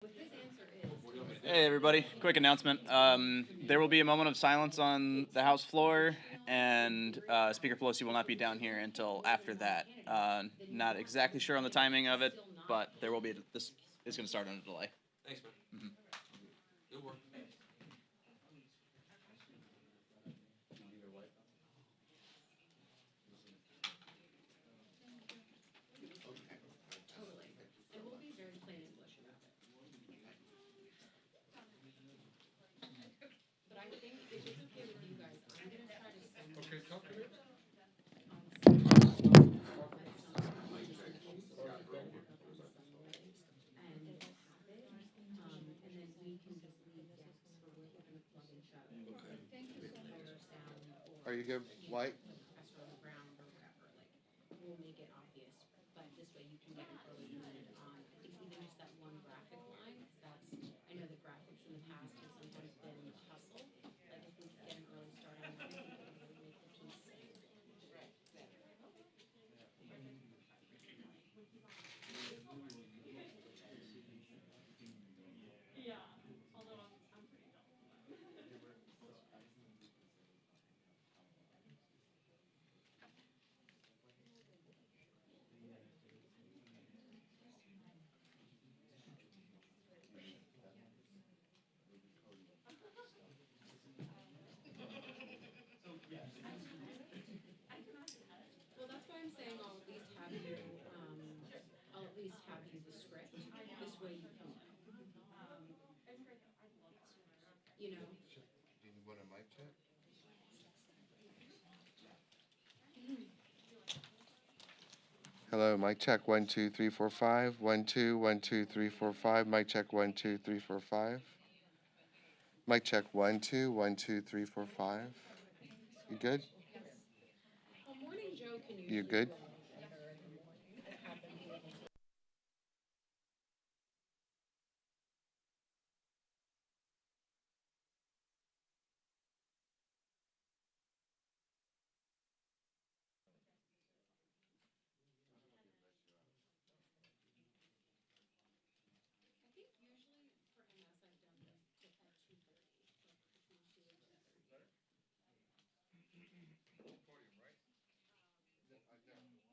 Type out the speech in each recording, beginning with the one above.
Hey everybody, quick announcement. There will be a moment of silence on the House floor, and Speaker Pelosi will not be down here until after that. Not exactly sure on the timing of it, but there will be. This is going to start on a delay. Thanks, man. Good work. And we'll be very plain English about it. But I think if it's okay with you guys, I'm gonna try to send Okay, talk to me. and then we can just leave gaps for where we're gonna plug and chug. Like, thank you so much. Sound or, Are you good, White? the professor on the ground or whatever, like, we'll make it obvious, but this way you can get an early read on, I think even just that one graphic line, 'cause that's, I know the graphics in the past have sometimes been a hustle, like if we could get an early start on that, I think it would really make the piece sing. Well, that's why I'm saying I'll at least have you, the script, this way you can know. You know? Do you want a mic check? Hello, mic check 1 2 3 4 5 1 2 1 2 3 4 5. Mic check 1 2 3 4 5. Mic check 1 2 1 2 3 4 5. You good? Well, Morning Joe can You usually good? do a little better in the morning. Have them be able to. I think usually for MS I've done them at 2:30, like between 2 and 2:30. Podium, right? No, I don't.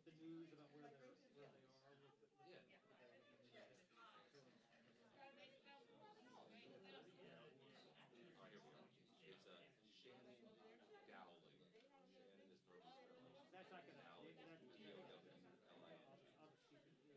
the news about where they are with the, Yeah. Oh, here we are. It's Shannon Dowling. Shannon is normal spelling. that's not gonna, Dowling, that's, D-O-W-L-I-N. I'll just keep it.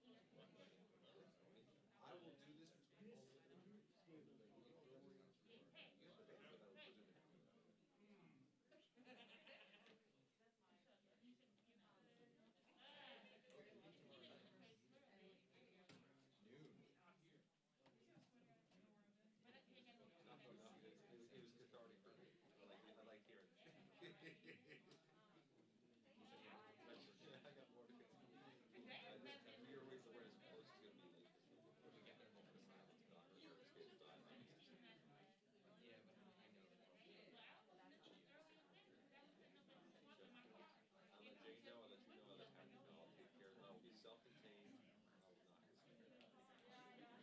It sounds like it's not a close tail, pop. I will do this noon. It was cathartic for me. I like hearing. I got more to get. We are waiting for where it's close to gonna be late. We get there home for silence, but I'm sure it's going to die. Yeah, but I know that. I'll let Jane know, I'll let you know, I'll let Patty know, I'll take care of it. I will be self-contained. I will not.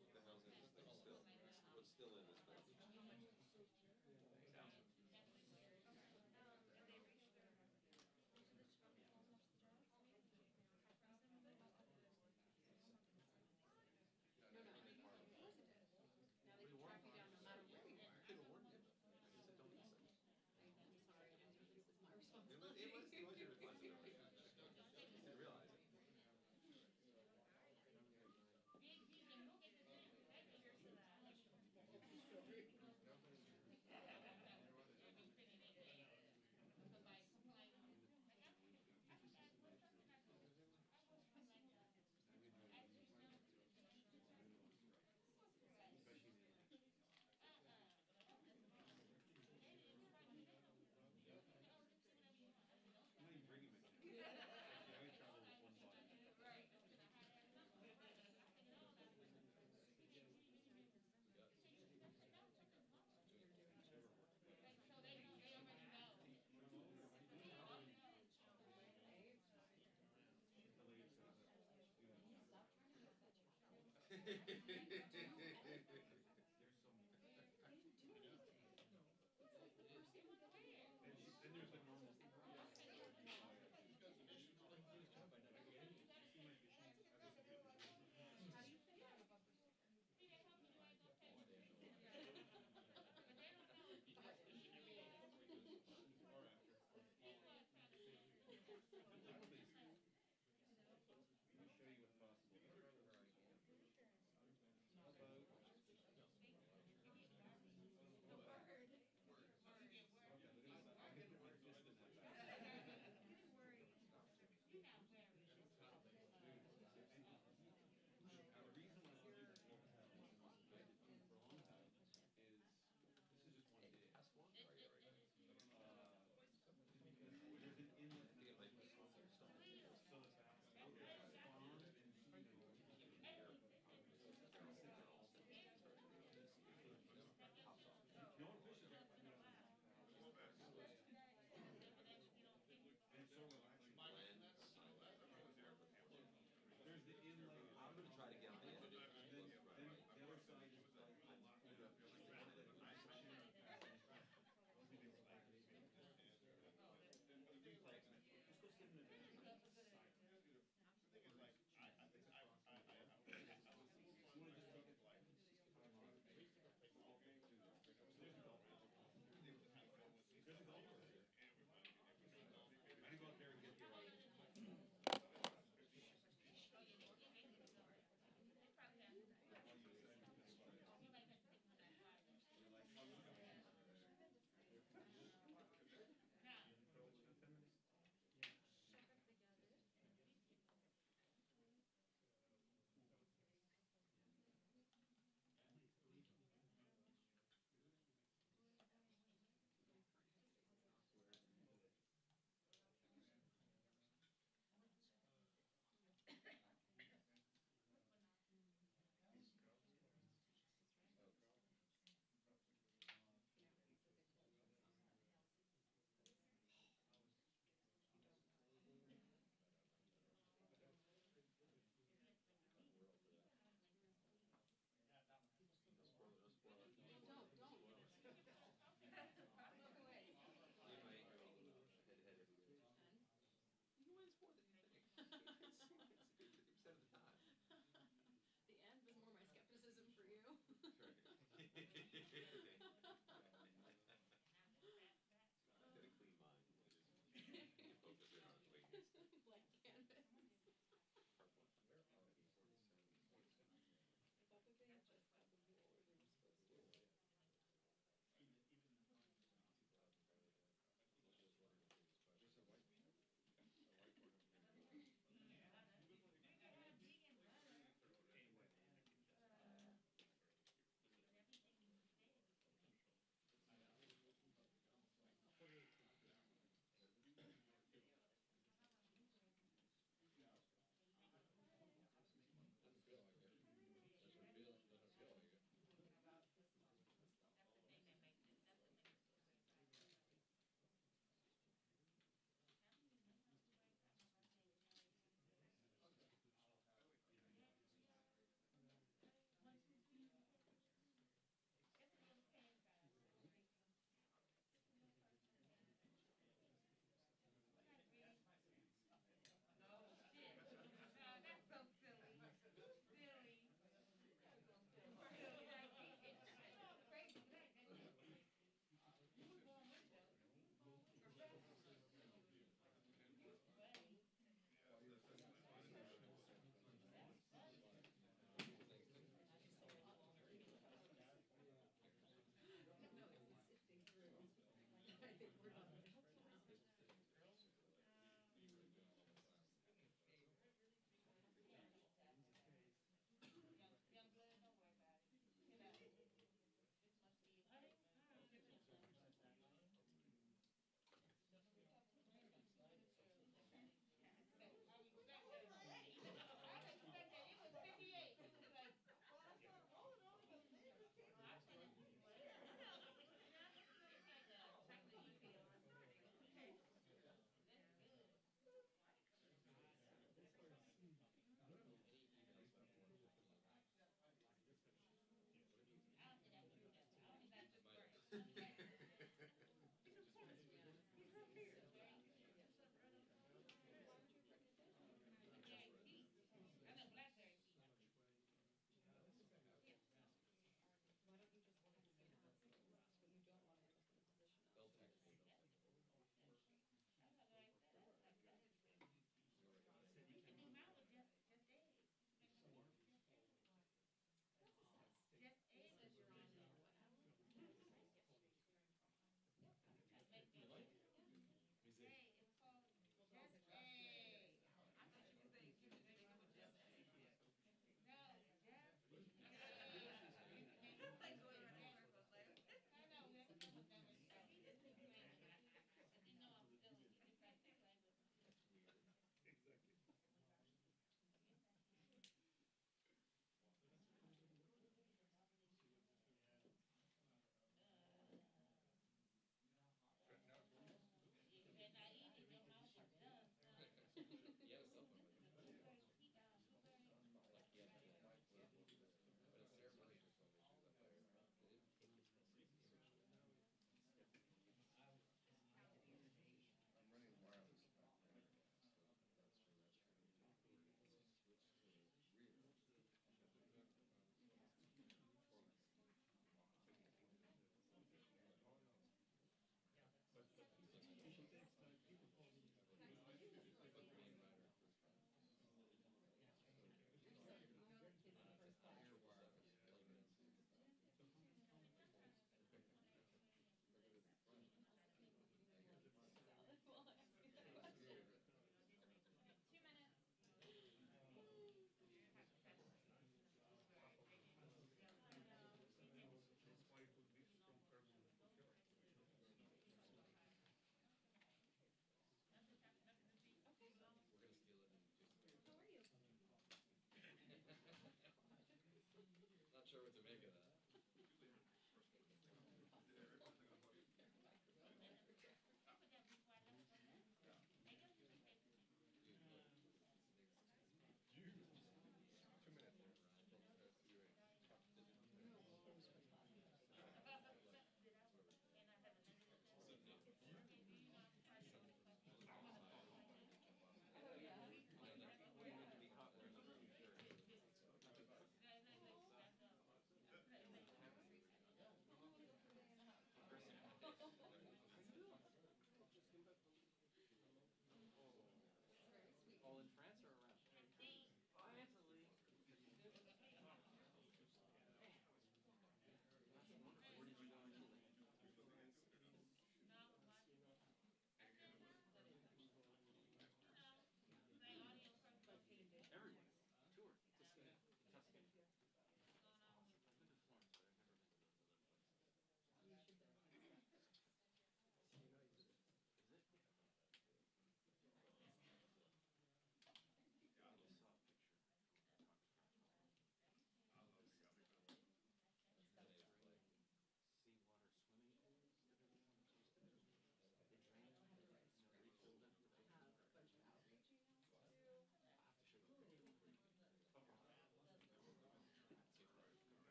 What the hell is this thing still? What's still in this thing? Now they can track you down no matter where you are. Could have warned me about that. I said, don't listen. I'm sorry, I answered, but it was my It was responsibility. your responsibility. You didn't realize it. I'm not even bringing my ticket. Actually, I only travel with one body. The lady says that we don't know. There's some. Then there's the normal. Or after. Please. Let me show you what's possible.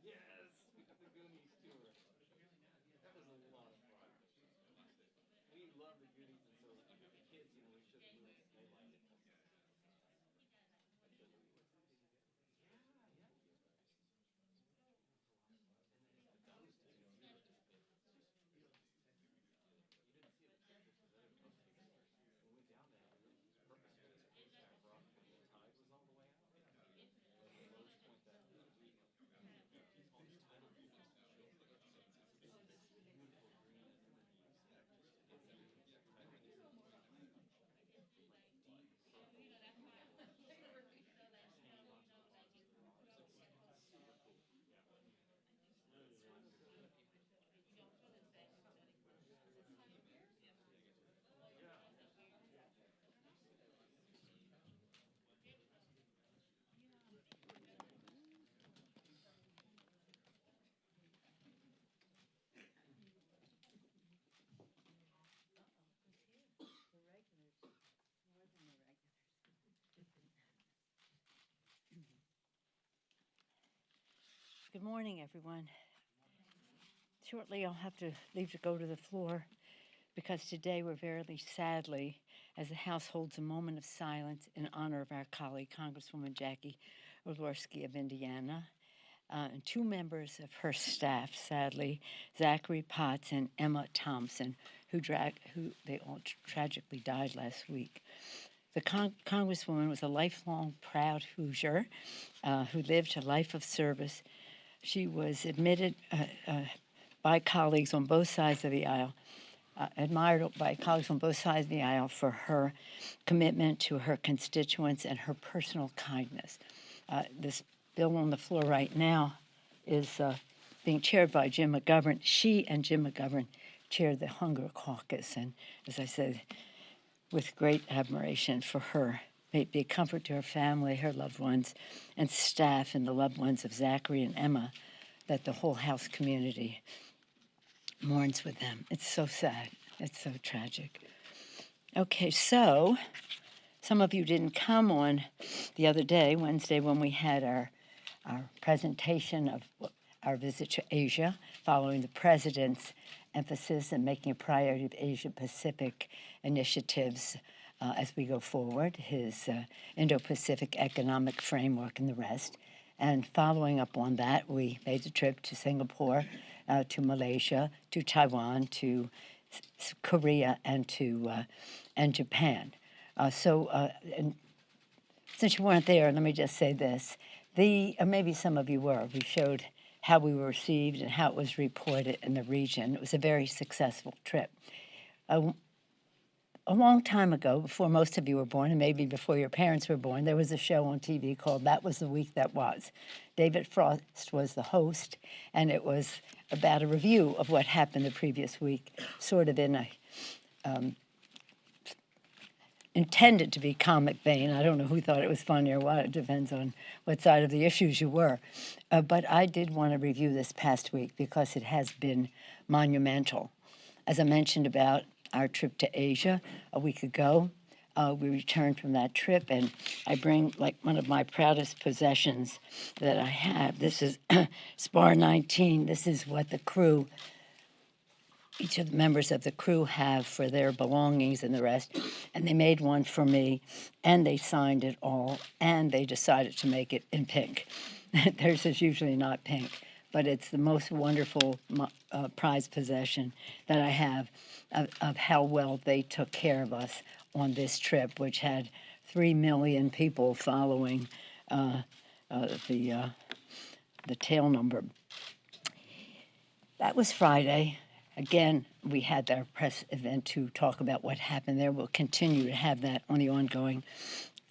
Yes, we got the Goonies tour. That was a lot of fun. We love the Goonies, and so the kids, you know, we showed the movies, and they liked it. We went down there purposely at rock when the tide was all the way out. Like the lowest point that week. All these tidal features to show for us. So it's this beautiful green underneath. It's beautiful. Tidal features. Like deep purple. Hanging onto the bottom of the rocks. It's super cool. Yeah. Really, really cool. Yeah. Good morning, everyone. Shortly, I'll have to leave to go to the floor because today we're very sadly, as the House holds a moment of silence in honor of our colleague, Congresswoman Jackie Walorski of Indiana, and two members of her staff, sadly, Zachary Potts and Emma Thompson, who they all tragically died last week. The Congresswoman was a lifelong proud Hoosier who lived a life of service. She was admitted by colleagues on both sides of the aisle, admired by colleagues on both sides of the aisle for her commitment to her constituents and her personal kindness. This bill on the floor right now is being chaired by Jim McGovern. She and Jim McGovern chaired the Hunger Caucus, and as I said, with great admiration for her. May it be a comfort to her family, her loved ones, and staff, and the loved ones of Zachary and Emma, that the whole House community mourns with them. It's so sad. It's so tragic. Okay, so some of you didn't come on the other day, Wednesday, when we had our presentation of our visit to Asia, following the president's emphasis and making a priority of Asia-Pacific initiatives as we go forward, his Indo-Pacific economic framework and the rest. And following up on that, we made the trip to Singapore, to Malaysia, to Taiwan, to Korea, and Japan. And since you weren't there, let me just say this. Maybe some of you were. We showed how we were received and how it was reported in the region. It was a very successful trip. A long time ago, before most of you were born, and maybe before your parents were born, there was a show on TV called That Was the Week That Was. David Frost was the host, and it was about a review of what happened the previous week, sort of in a intended to be comic vein. I don't know who thought it was funny or what. It depends on what side of the issues you were. But I did want to review this past week because it has been monumental. As I mentioned about our trip to Asia a week ago, we returned from that trip, and I bring like one of my proudest possessions that I have. This is SPAR 19. This is what the crew, each of the members of the crew have for their belongings and the rest. And they made one for me, and they signed it all, and they decided to make it in pink. Theirs is usually not pink, but it's the most wonderful prized possession that I have of how well they took care of us on this trip, which had 3 million people following the tail number. That was Friday. Again, we had our press event to talk about what happened there. We'll continue to have that on the ongoing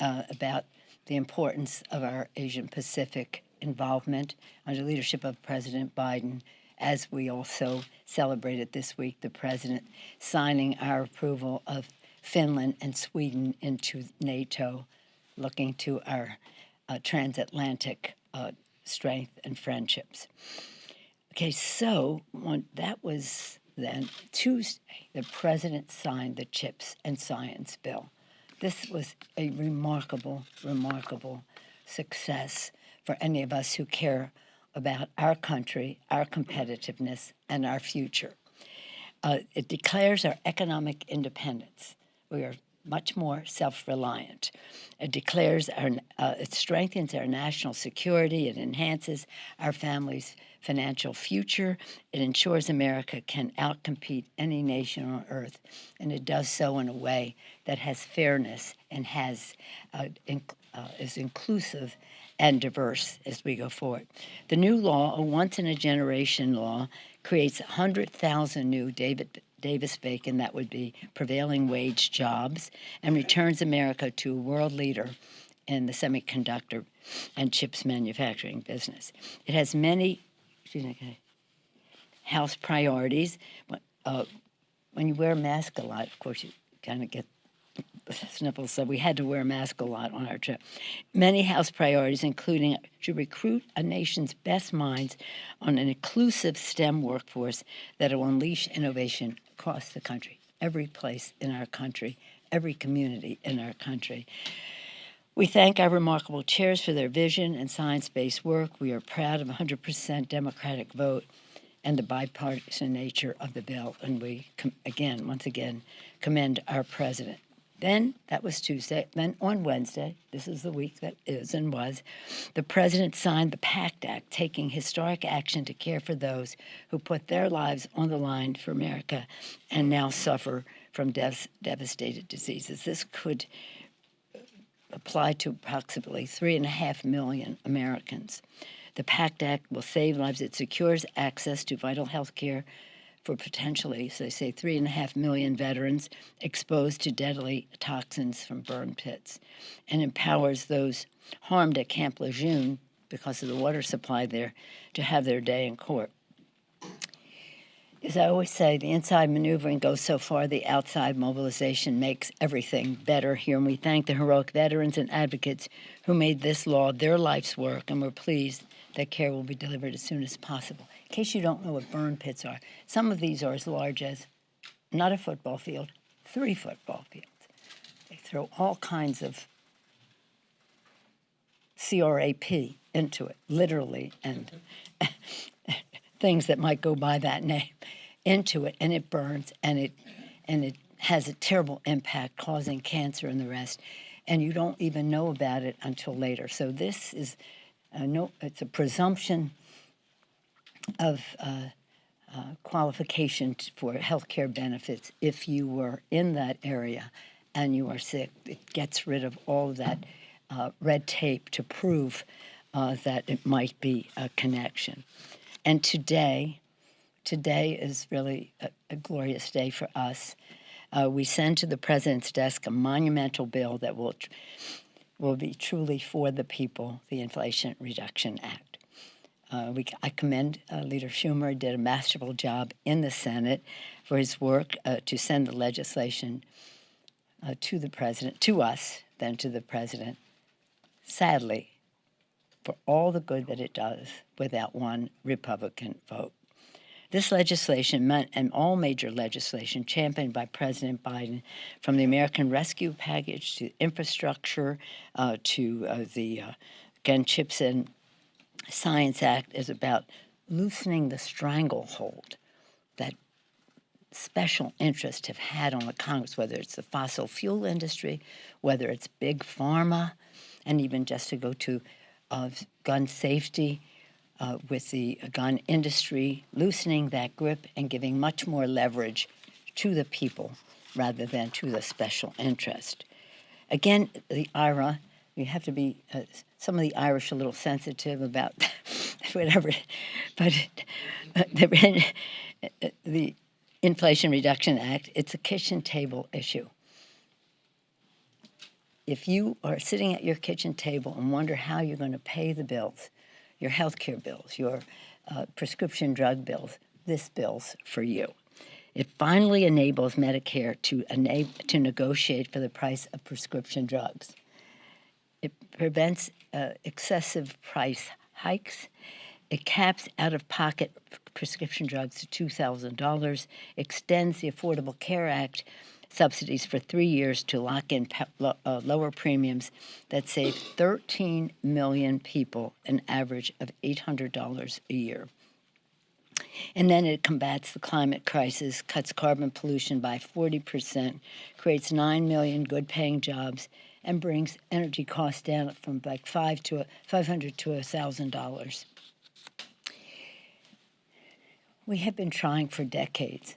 about the importance of our Asian Pacific involvement under leadership of President Biden, as we also celebrated this week the president signing our approval of Finland and Sweden into NATO, looking to our transatlantic strength and friendships. Okay, so that was then Tuesday. The president signed the CHIPS and Science Bill. This was a remarkable, remarkable success for any of us who care about our country, our competitiveness, and our future. It declares our economic independence. We are much more self-reliant. It declares it strengthens our national security. It enhances our families' financial future. It ensures America can outcompete any nation on earth, and it does so in a way that has fairness and is inclusive and diverse as we go forward. The new law, a once-in-a-generation law, creates 100,000 new Davis-Bacon, that would be prevailing wage jobs, and returns America to a world leader in the semiconductor and chips manufacturing business. It has many House priorities. When you wear a mask a lot, of course, you kind of get sniffles, so we had to wear a mask a lot on our trip. Many House priorities, including to recruit a nation's best minds on an inclusive STEM workforce that will unleash innovation across the country, every place in our country, every community in our country. We thank our remarkable chairs for their vision and science-based work. We are proud of 100% Democratic vote and the bipartisan nature of the bill, and we, once again, commend our president. Then, that was Tuesday. Then on Wednesday, this is the week that is and was, the president signed the PACT Act, taking historic action to care for those who put their lives on the line for America and now suffer from devastated diseases. This could apply to approximately 3.5 million Americans. The PACT Act will save lives. It secures access to vital health care for potentially, so they say, 3.5 million veterans exposed to deadly toxins from burn pits, and empowers those harmed at Camp Lejeune because of the water supply there to have their day in court. As I always say, the inside maneuvering goes so far, the outside mobilization makes everything better here, and we thank the heroic veterans and advocates who made this law their life's work, and we're pleased that care will be delivered as soon as possible. In case you don't know what burn pits are, some of these are as large as, not a football field, 3 football fields. They throw all kinds of CRAP into it, literally, and things that might go by that name, into it, and it burns, and it has a terrible impact, causing cancer and the rest, and you don't even know about it until later. So this is it's a presumption of qualification for health care benefits if you were in that area and you are sick. It gets rid of all of that red tape to prove that it might be a connection. And today is really a glorious day for us. We send to the president's desk a monumental bill that will be truly for the people, the Inflation Reduction Act. I commend Leader Schumer. Did a masterful job in the Senate for his work to send the legislation to the president, to us, then to the president. Sadly, for all the good that it does, without one Republican vote. This legislation, and all major legislation championed by President Biden, from the American Rescue Package to infrastructure to the CHIPS and Science Act, is about loosening the stranglehold that special interests have had on the Congress, whether it's the fossil fuel industry, whether it's big pharma, and even just to go to gun safety, with the gun industry, loosening that grip and giving much more leverage to the people rather than to the special interest. Again, the IRA, you have to be, some of the Irish are a little sensitive about whatever, but the Inflation Reduction Act, it's a kitchen table issue. If you are sitting at your kitchen table and wonder how you're going to pay the bills, your health care bills, your prescription drug bills, this bill's for you. It finally enables Medicare to negotiate for the price of prescription drugs. It prevents excessive price hikes. It caps out-of-pocket prescription drugs to $2,000, extends the Affordable Care Act subsidies for 3 years to lock in lower premiums that save 13 million people an average of $800 a year. And then it combats the climate crisis, cuts carbon pollution by 40%, creates 9 million good-paying jobs, and brings energy costs down from like $500 to $1,000. We have been trying for decades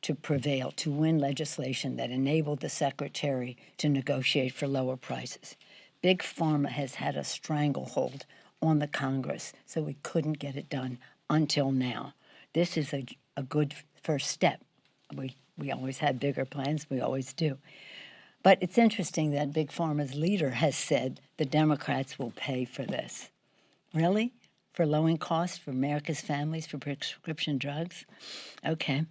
to prevail, to win legislation that enabled the Secretary to negotiate for lower prices. Big Pharma has had a stranglehold on the Congress, so we couldn't get it done until now. This is a good first step. We always had bigger plans, we always do. But it's interesting that Big Pharma's leader has said the Democrats will pay for this. Really? For lowering costs for America's families for prescription drugs? Okay.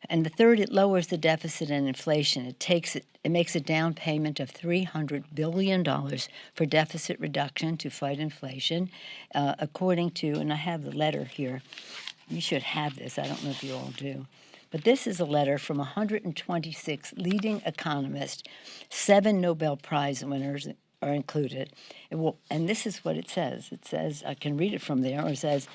And the third, it lowers the deficit and inflation. It makes a down payment of $300 billion for deficit reduction to fight inflation, according to, and I have the letter here. You should have this. I don't know if you all do. But this is a letter from 126 leading economists. 7 Nobel Prize winners are included. And this is what it says. It says, I can read it from there, or it says,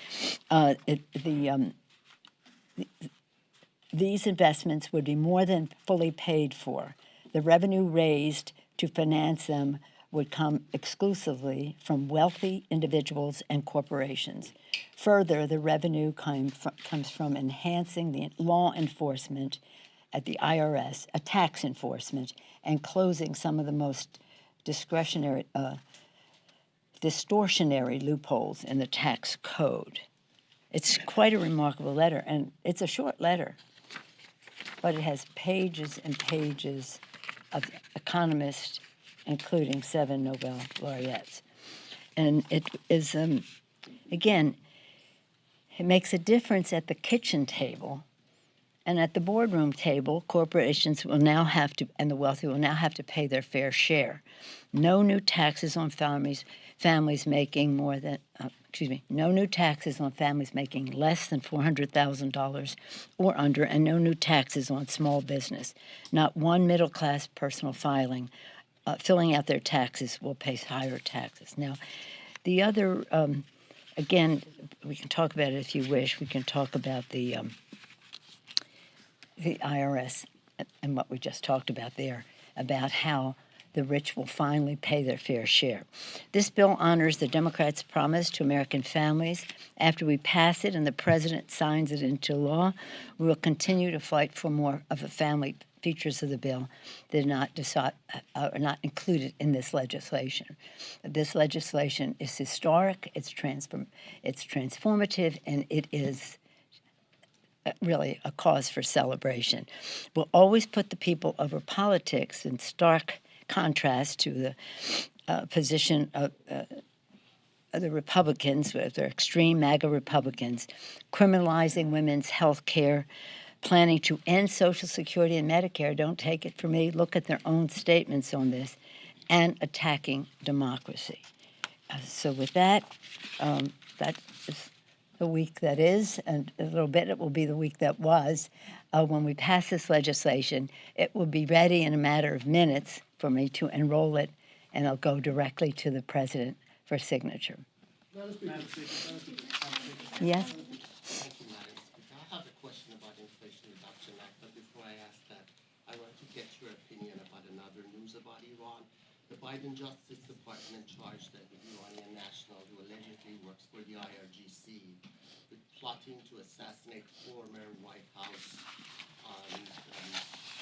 these investments would be more than fully paid for. The revenue raised to finance them would come exclusively from wealthy individuals and corporations. Further, the revenue comes from enhancing the law enforcement at the IRS, tax enforcement, and closing some of the most distortionary loopholes in the tax code. It's quite a remarkable letter, and it's a short letter, but it has pages and pages of economists, including 7 Nobel laureates. And it is, again, it makes a difference at the kitchen table. And at the boardroom table, corporations will now have to, and the wealthy will now have to pay their fair share. No new taxes on families making more than, no new taxes on families making less than $400,000 or under, and no new taxes on small business. Not one middle-class personal filling out their taxes will pay higher taxes. Now, the other, again, we can talk about it if you wish. We can talk about the IRS and what we just talked about there, about how the rich will finally pay their fair share. This bill honors the Democrats' promise to American families. After we pass it and the president signs it into law, we will continue to fight for more of the family features of the bill that are not included in this legislation. This legislation is historic, it's transformative, and it is really a cause for celebration. We'll always put the people over politics in stark contrast to the position of the Republicans, with their extreme MAGA Republicans, criminalizing women's health care, planning to end Social Security and Medicare. Don't take it from me. Look at their own statements on this, and attacking democracy. So with that, that is the week that is, and a little bit it will be the week that was. When we pass this legislation, it will be ready in a matter of minutes for me to enroll it, and I'll go directly to the president for signature. Yes? Thank you, Madam Speaker. I have a question about the Inflation Reduction Act, but before I ask that, I want to get your opinion about another news about Iran. The Biden Justice Department charged an Iranian national who allegedly works for the IRGC with plotting to assassinate former White House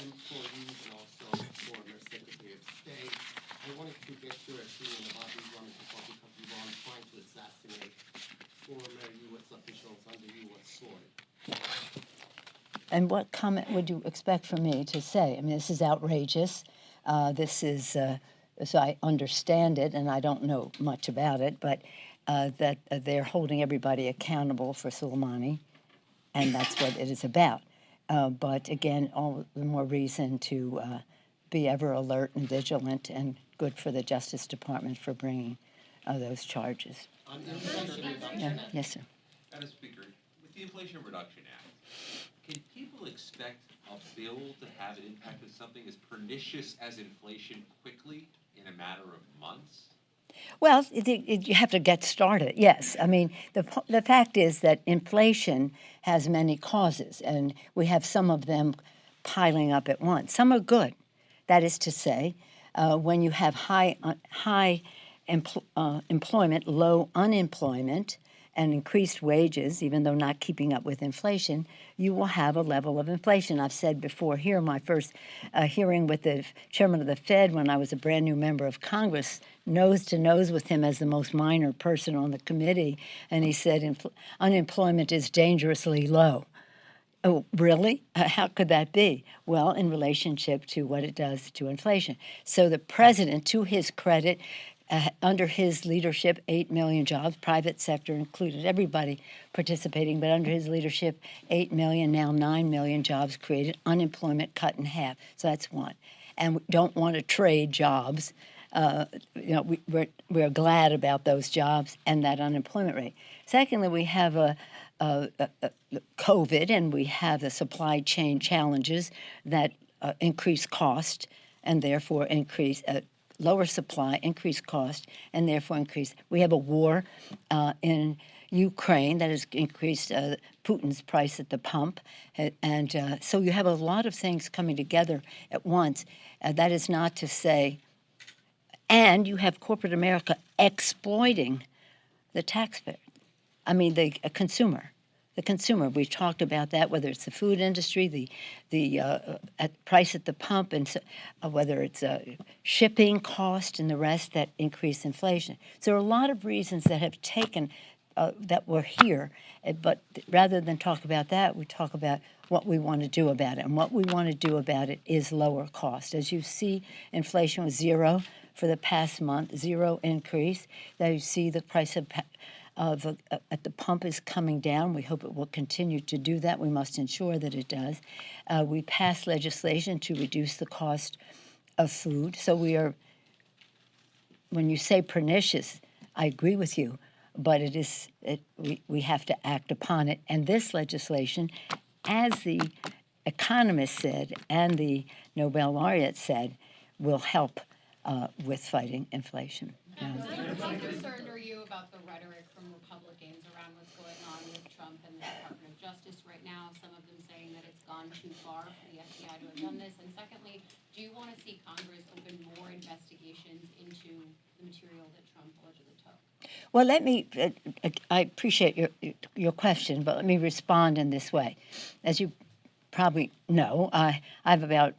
employees and also former Secretary of State. I wanted to get your opinion about the Iran Republic of Iran trying to assassinate former U.S. officials under U.S. sword. And what comment would you expect from me to say? I mean, this is outrageous. This is, as I understand it, and I don't know much about it, but that they're holding everybody accountable for Soleimani, and that's what it is about. But again, all the more reason to be ever alert and vigilant, and good for the Justice Department for bringing those charges. On the Inflation Reduction Act. Yes, sir. Madam Speaker, with the Inflation Reduction Act, can people expect a bill to have it impact something as pernicious as inflation quickly in a matter of months? Well, you have to get started, yes. I mean, the fact is that inflation has many causes, and we have some of them piling up at once. Some are good. That is to say, when you have high employment, low unemployment, and increased wages, even though not keeping up with inflation, you will have a level of inflation. I've said before here, my first hearing with the chairman of the Fed when I was a brand new member of Congress, nose to nose with him as the most minor person on the committee, and he said unemployment is dangerously low. Oh, really? How could that be? Well, in relationship to what it does to inflation. So the president, to his credit, under his leadership, 8 million jobs, private sector included, everybody participating, but under his leadership, 8 million, now 9 million jobs created, unemployment cut in half. So that's one. And we don't want to trade jobs. We're glad about those jobs and that unemployment rate. Secondly, we have COVID, and we have the supply chain challenges that increase cost and therefore increase lower supply, increase cost, and therefore increase. We have a war in Ukraine that has increased Putin's price at the pump, and so you have a lot of things coming together at once. That is not to say, and you have corporate America exploiting the taxpayer. I mean, the consumer. The consumer. We've talked about that, whether it's the food industry, the price at the pump, and so, whether it's shipping cost and the rest that increase inflation. So there are a lot of reasons that have taken that we're here, but rather than talk about that, we talk about what we want to do about it. And what we want to do about it is lower cost. As you see, inflation was zero for the past month, zero increase. Now you see the price of at the pump is coming down. We hope it will continue to do that. We must ensure that it does. We passed legislation to reduce the cost of food. So we are, when you say pernicious, I agree with you, but we have to act upon it. And this legislation, as the economist said and the Nobel laureate said, will help with fighting inflation. How concerned are you about the rhetoric from Republicans around what's going on with Trump and the Department of Justice right now? Some of them saying that it's gone too far for the FBI to have done this. And secondly, do you want to see Congress open more investigations into the material that Trump allegedly took? Well, I appreciate your question, but let me respond in this way. As you probably know, I have about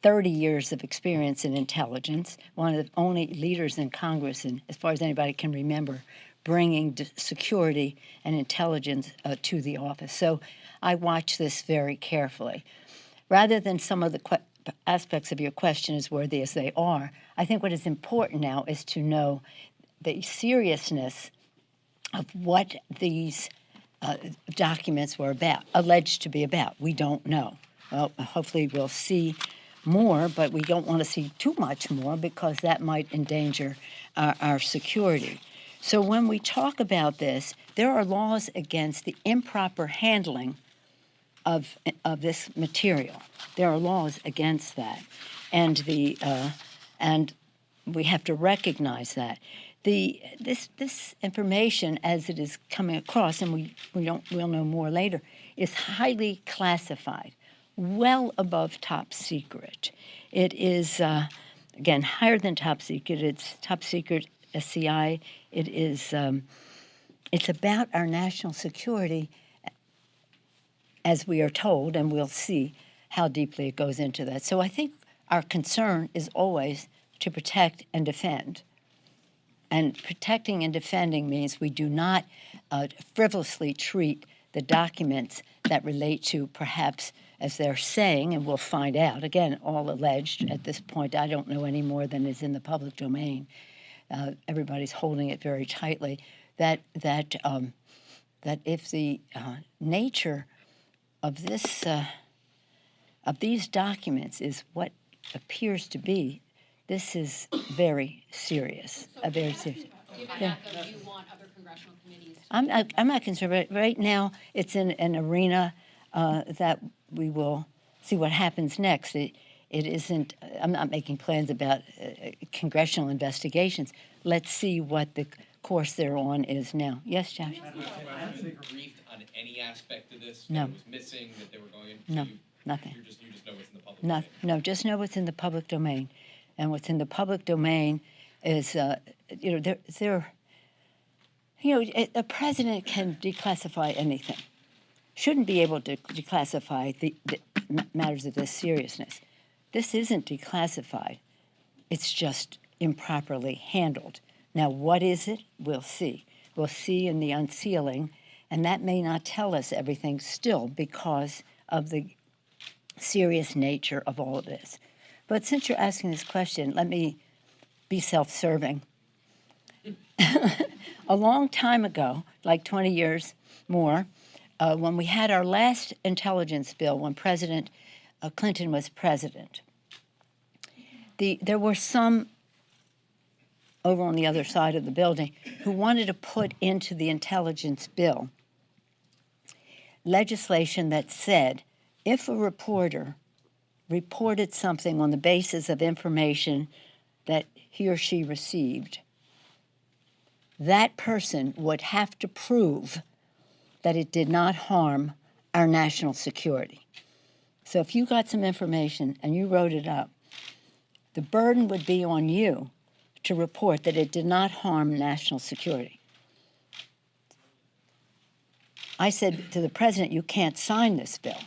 30 years of experience in intelligence, one of the only leaders in Congress, and as far as anybody can remember, bringing security and intelligence to the office. So I watch this very carefully. Rather than some of the aspects of your question as worthy as they are, I think what is important now is to know the seriousness of what these documents were about, alleged to be about. We don't know. Well, hopefully we'll see more, but we don't want to see too much more because that might endanger our security. So when we talk about this, there are laws against the improper handling of this material. There are laws against that, and and we have to recognize that. This information, as it is coming across, and we'll know more later, is highly classified, well above top secret. It is again higher than top secret. It's top secret SCI. It is it's about our national security, as we are told, and we'll see how deeply it goes into that. So I think our concern is always to protect and defend. And protecting and defending means we do not frivolously treat the documents that relate to perhaps, as they're saying, and we'll find out, again, all alleged at this point. I don't know any more than is in the public domain. Everybody's holding it very tightly. That if the nature of this of these documents is what appears to be, this is very serious. Very serious. Given Yeah. that, though, do you want other congressional committees to I'm not concerned, but right now it's in an arena that we will see what happens next. It isn't, I'm not making plans about congressional investigations. Let's see what the course they're on is now. Yes, Josh? Have you been briefed on any aspect of this? No. That it was missing, that they were going to? No, nothing. You just know what's in the public No, domain? no, just know what's in the public domain. And what's in the public domain is, a president can declassify anything. Shouldn't be able to declassify the matters of this seriousness. This isn't declassified. It's just improperly handled. Now, what is it? We'll see. We'll see in the unsealing, and that may not tell us everything still because of the serious nature of all of this. But since you're asking this question, let me be self-serving. A long time ago, like 20 years more, when we had our last intelligence bill, when President Clinton was president, there were some over on the other side of the building who wanted to put into the intelligence bill legislation that said if a reporter reported something on the basis of information that he or she received, that person would have to prove that it did not harm our national security. So if you got some information and you wrote it up, the burden would be on you to report that it did not harm national security. I said to the president, you can't sign this bill.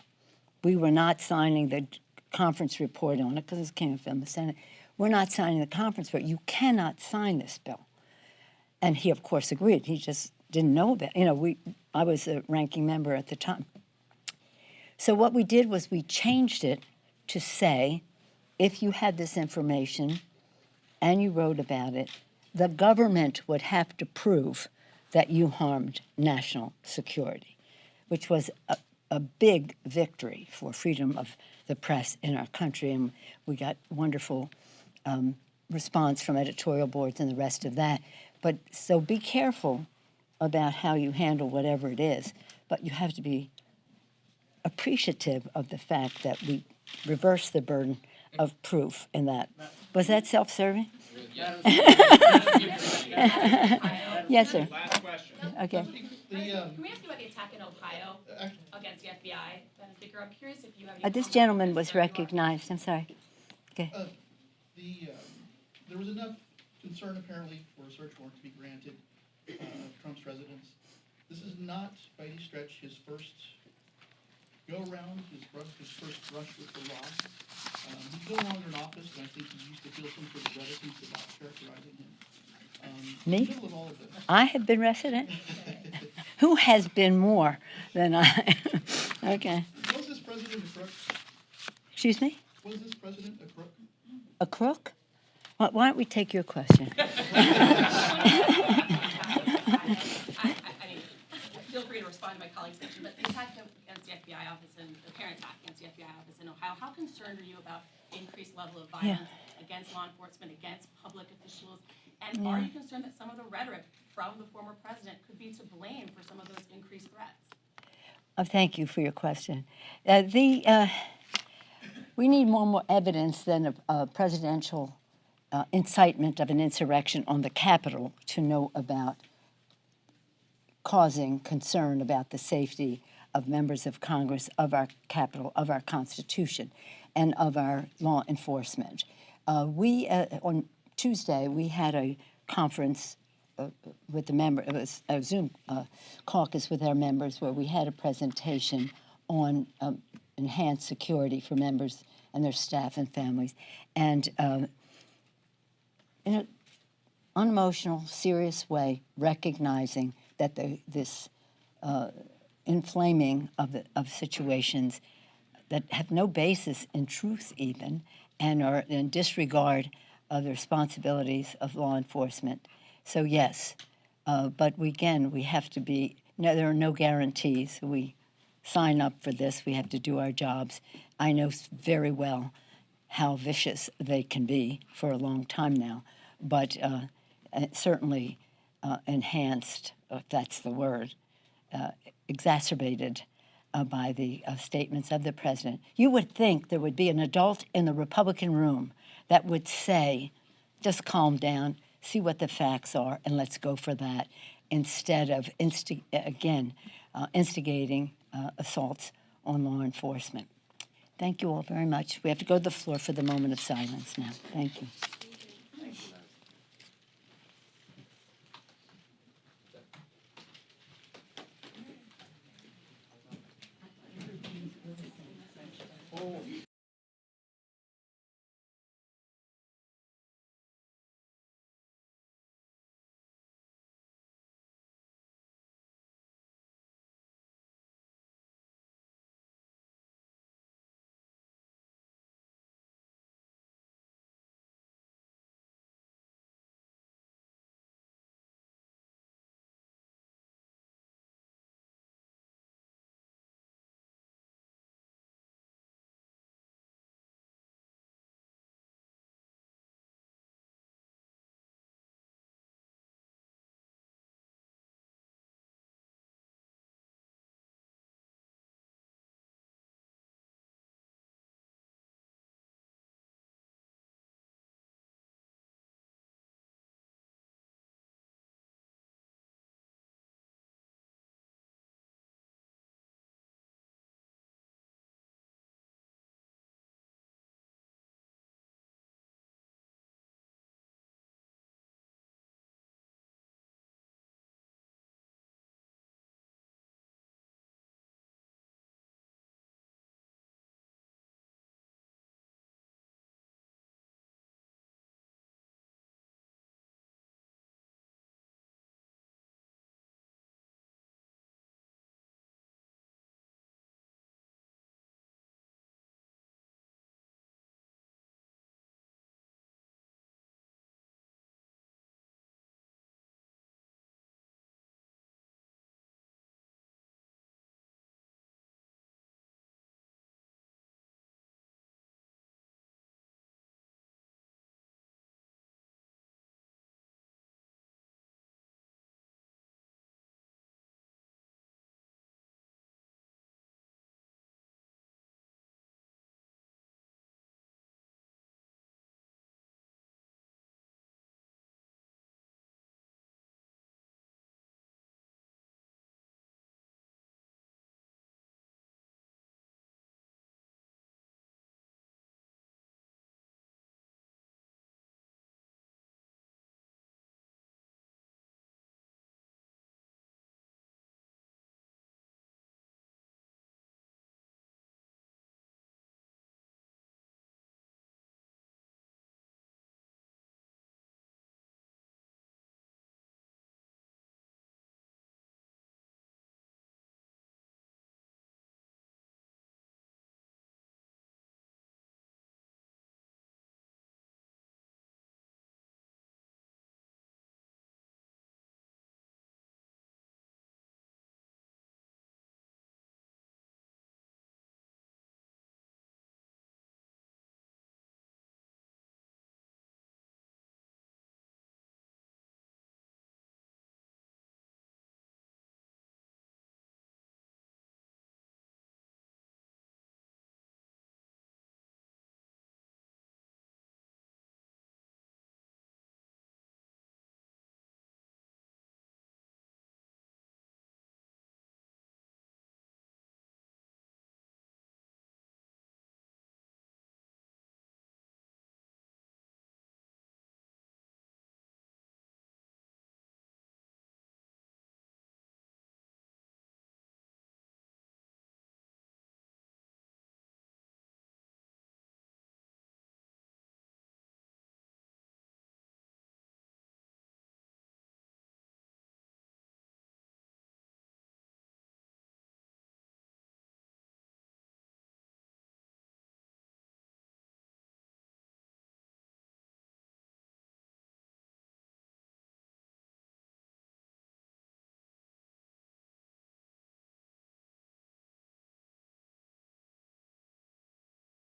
We were not signing the conference report on it because it came from the Senate. We're not signing the conference report. You cannot sign this bill. And he, of course, agreed. He just didn't know about it. I was a ranking member at the time. So what we did was we changed it to say, if you had this information and you wrote about it, the government would have to prove that you harmed national security, which was a big victory for freedom of the press in our country. And we got wonderful response from editorial boards and the rest of that. But so be careful about how you handle whatever it is, but you have to be appreciative of the fact that we reverse the burden of proof in that. Was that self-serving? Yes, sir. Last question. Okay. Can we ask you about the attack in Ohio against the FBI, Madam Speaker? I'm curious if you have any This comments gentleman on was this. recognized. I'm sorry. Okay. There was enough concern apparently for a search warrant to be granted of Trump's residence. This is not by any stretch his first go-around, his first brush with the law. He's no longer in office, and I think he used to feel some sort of reticence about characterizing him. Me? In the middle of all of this, I have been resident. Who has been more than I? Okay. was this president a crook? Excuse me? Was this president a crook? A crook? Why don't we take your question? I mean, feel free to respond to my colleague's question, but the attack against the FBI office and the apparent attack against the FBI office in Ohio, how concerned are you about the increased level of violence against law enforcement, against public officials? And are you concerned that some of the rhetoric from the former president could be to blame for some of those increased threats? Thank you for your question. We need more evidence than a presidential incitement of an insurrection on the Capitol to know about causing concern about the safety of members of Congress, of our Capitol, of our Constitution, and of our law enforcement. On Tuesday, we had a conference with the members, it was a Zoom caucus with our members where we had a presentation on enhanced security for members and their staff and families. And in an unemotional, serious way, recognizing that this inflaming of situations that have no basis in truth even and are in disregard of the responsibilities of law enforcement. So yes, but we have to be, there are no guarantees. We sign up for this, we have to do our jobs. I know very well how vicious they can be for a long time now, but certainly enhanced, if that's the word, exacerbated by the statements of the president. You would think there would be an adult in the Republican room that would say, just calm down, see what the facts are, and let's go for that, instead of instigating assaults on law enforcement. Thank you all very much. We have to go to the floor for the moment of silence now. Thank you. Oh,